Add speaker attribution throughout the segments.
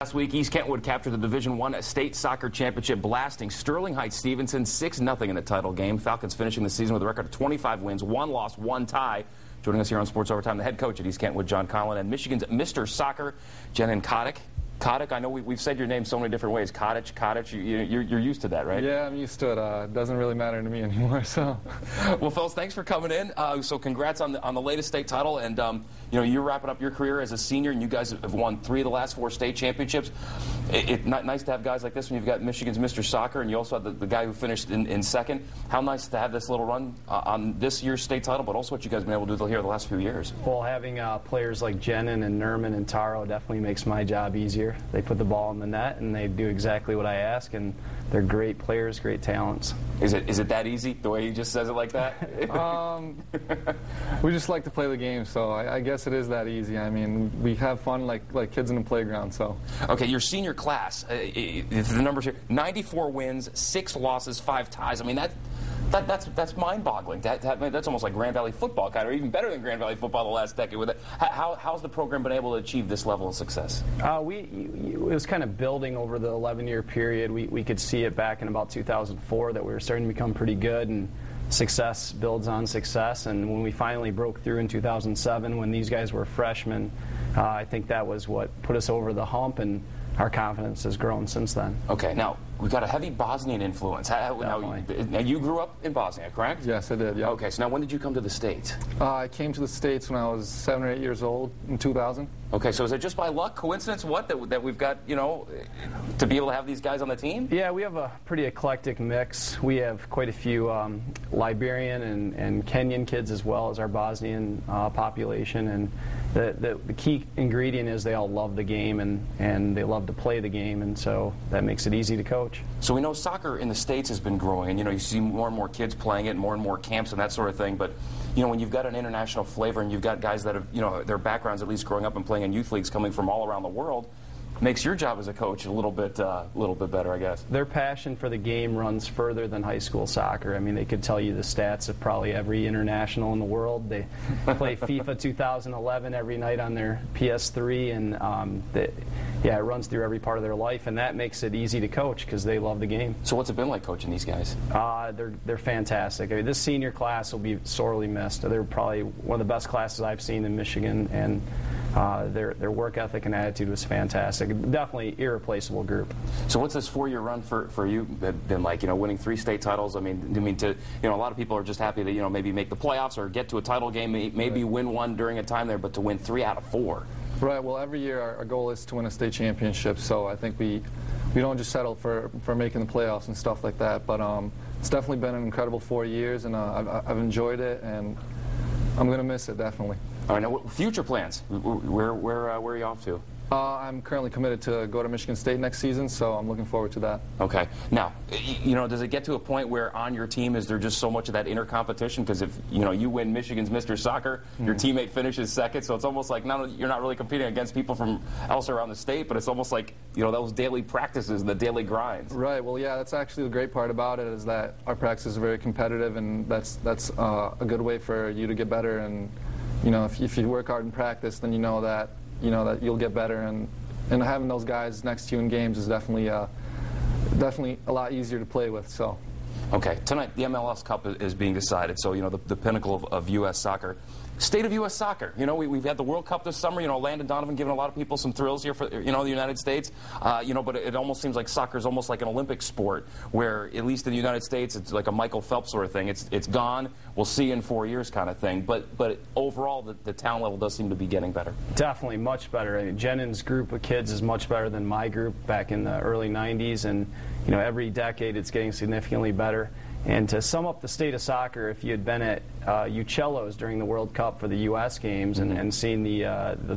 Speaker 1: Last week, East Kentwood captured the Division I state soccer championship, blasting Sterling Heights Stevenson 6-0 in the title game. Falcons finishing the season with a record of 25 wins, 1 loss, 1 tie. Joining us here on Sports Overtime, the head coach at East Kentwood, John Conlon, and Michigan's Mr. Soccer, Jen Kotick. Kotick, I know we've said your name so many different ways. Kotick, you're used to that, right?
Speaker 2: Yeah, I'm used to it. It doesn't really matter to me anymore. So,
Speaker 1: well, fellas, thanks for coming in. So, congrats on the latest state title, and you're wrapping up your career as a senior, and you guys have won 3 of the last 4 state championships. It's nice to have guys like this when you've got Michigan's Mr. Soccer, and you also have the guy who finished in second. How nice to have this little run on this year's state title, but also what you guys have been able to do here the last few years.
Speaker 3: Well, having players like Jenin and Nerman and Taro definitely makes my job easier. They put the ball in the net, and they do exactly what I ask, and they're great players, great talents.
Speaker 1: Is it that easy, the way he just says it like that?
Speaker 2: We just like to play the game, so I guess it is that easy. I mean, we have fun like kids in the playground. So.
Speaker 1: Okay, your senior class, the numbers here, 94 wins, 6 losses, 5 ties. I mean, that's mind-boggling. That's almost like Grand Valley football, kind of, or even better than Grand Valley football the last decade. With it, how's the program been able to achieve this level of success?
Speaker 3: It was kind of building over the 11-year period. We could see it back in about 2004 that we were starting to become pretty good, and success builds on success. And when we finally broke through in 2007, when these guys were freshmen, I think that was what put us over the hump, and our confidence has grown since then.
Speaker 1: Okay, now we've got a heavy Bosnian influence. Now you grew up in Bosnia, correct?
Speaker 2: Yes, I did. Yeah.
Speaker 1: Okay, so now when did you come to the States?
Speaker 2: I came to the States when I was 7 or 8 years old in 2000.
Speaker 1: Okay, so is it just by luck, coincidence, what, that we've got, to be able to have these guys on the team?
Speaker 3: Yeah, we have a pretty eclectic mix. We have quite a few Liberian and Kenyan kids as well as our Bosnian population, and the key ingredient is they all love the game, and they love to play the game, and so that makes it easy to coach. So
Speaker 1: we know soccer in the States has been growing, and you see more and more kids playing it, more and more camps and that sort of thing, but when you've got an international flavor and you've got guys that have, their backgrounds, at least growing up and playing in youth leagues, coming from all around the world, makes your job as a coach a little bit better, I guess.
Speaker 3: Their passion for the game runs further than high school soccer. I mean, they could tell you the stats of probably every international in the world. They play FIFA 2011 every night on their PS3, and it runs through every part of their life, and that makes it easy to coach because they love the game. So
Speaker 1: what's it been like coaching these guys?
Speaker 3: They're fantastic. I mean, this senior class will be sorely missed. They're probably one of the best classes I've seen in Michigan, and their work ethic and attitude was fantastic. Definitely irreplaceable group. So
Speaker 1: what's this 4-year run for you been like? Winning 3 state titles. I mean, a lot of people are just happy that maybe make the playoffs or get to a title game, maybe win one during a time there, but to win 3 out of 4.
Speaker 2: Right. Well, every year our goal is to win a state championship. So I think we don't just settle for making the playoffs and stuff like that. But it's definitely been an incredible 4 years, and I've enjoyed it, and I'm going to miss it definitely.
Speaker 1: All right, now future plans. Where are you off to?
Speaker 2: I'm currently committed to go to Michigan State next season, so I'm looking forward to that.
Speaker 1: Okay. Now, does it get to a point where on your team is there just so much of that inner competition? Because if you win Michigan's Mr. Soccer, your teammate finishes second, so it's almost like you're not really competing against people from elsewhere around the state, but it's almost like those daily practices and the daily grinds.
Speaker 2: Right. Well, yeah, that's actually the great part about it, is that our practice is very competitive, and that's a good way for you to get better. And if you work hard in practice, then you know that you'll get better, and having those guys next to you in games is definitely a lot easier to play with. So,
Speaker 1: okay, tonight the MLS Cup is being decided. So the pinnacle of U.S. soccer. State of U.S. soccer. We've had the World Cup this summer. Landon Donovan giving a lot of people some thrills here for the United States. But it almost seems like soccer is almost like an Olympic sport, where at least in the United States it's like a Michael Phelps sort of thing. It's gone. We'll see in 4 years kind of thing. But overall, the talent level does seem to be getting better.
Speaker 3: Definitely much better. I mean, Jenin's group of kids is much better than my group back in the early '90s, and every decade it's getting significantly better. And to sum up the state of soccer, if you had been at Uccello's during the World Cup for the U.S. games and seen the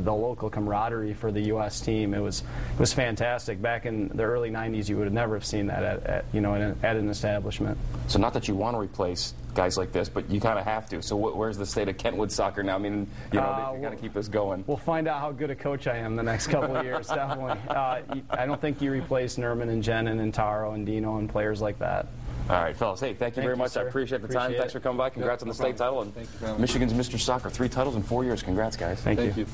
Speaker 3: local camaraderie for the U.S. team, it was fantastic. Back in the early '90s, you would have never have seen that at an establishment.
Speaker 1: So not that you want to replace guys like this, but you kind of have to. So where's the state of Kentwood soccer now? I mean, you got to keep this going.
Speaker 3: We'll find out how good a coach I am the next couple of years, definitely. I don't think you replace Nerman and Jenin and Taro and Dino and players like that.
Speaker 1: All right, fellas. Hey, thank you very much. Sir. I appreciate the time. Thanks for coming by. Congrats on the state title. And Michigan's Mr. Soccer. 3 titles in 4 years. Congrats, guys.
Speaker 3: Thank you.